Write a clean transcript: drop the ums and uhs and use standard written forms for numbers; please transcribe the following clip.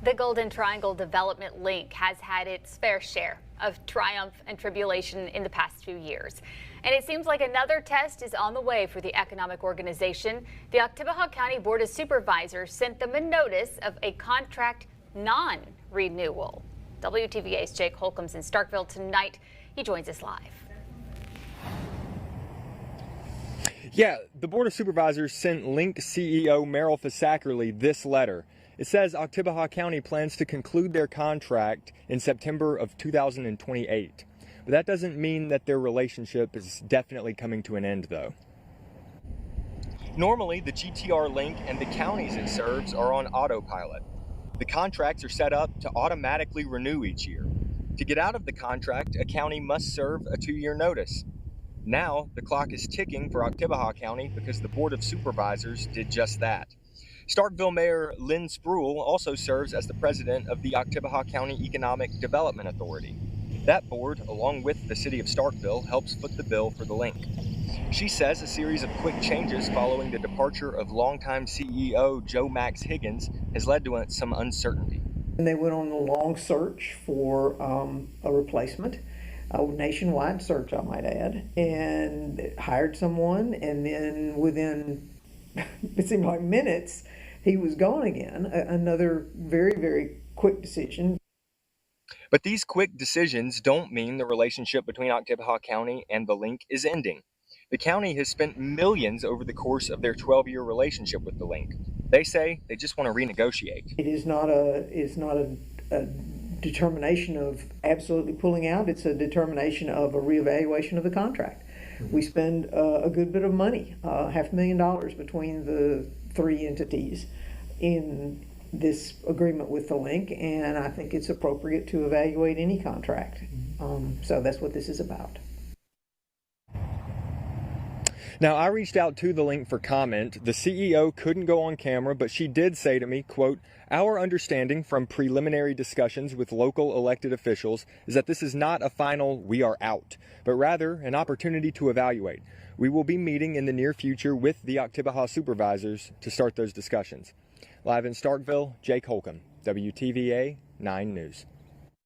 The Golden Triangle Development Link has had its fair share of triumph and tribulation in the past few years. And it seems like another test is on the way for the economic organization. The Oktibbeha County Board of Supervisors sent them a notice of a contract non-renewal. WTVA's Jake Holcomb's in Starkville tonight. He joins us live. Yeah, the Board of Supervisors sent Link CEO Merrill Fisackerly this letter. It says Oktibbeha County plans to conclude their contract in September of 2028. But that doesn't mean that their relationship is definitely coming to an end, though. Normally, the GTR Link and the counties it serves are on autopilot. The contracts are set up to automatically renew each year. To get out of the contract, a county must serve a 2-year notice. Now, the clock is ticking for Oktibbeha County because the Board of Supervisors did just that. Starkville Mayor Lynn Spruill also serves as the president of the Oktibbeha County Economic Development Authority. That board, along with the city of Starkville, helps foot the bill for the link. She says a series of quick changes following the departure of longtime CEO Joe Max Higgins has led to some uncertainty. And they went on a long search for a replacement, a nationwide search, I might add, and hired someone, and then within, it seemed like minutes, he was gone again. Another very, very quick decision. But these quick decisions don't mean the relationship between Oktibbeha County and the link is ending. The county has spent millions over the course of their 12-year relationship with the link. They say they just want to renegotiate. It is not a determination of absolutely pulling out. It's a determination of a reevaluation of the contract. We spend a good bit of money, $500,000 between the 3 entities in this agreement with the link, and I think it's appropriate to evaluate any contract. So that's what this is about. Now, I reached out to the link for comment. The CEO couldn't go on camera, but she did say to me, quote, "Our understanding from preliminary discussions with local elected officials is that this is not a final we are out, but rather an opportunity to evaluate. We will be meeting in the near future with the Oktibbeha supervisors to start those discussions." Live in Starkville, Jake Holcomb, WTVA 9 News.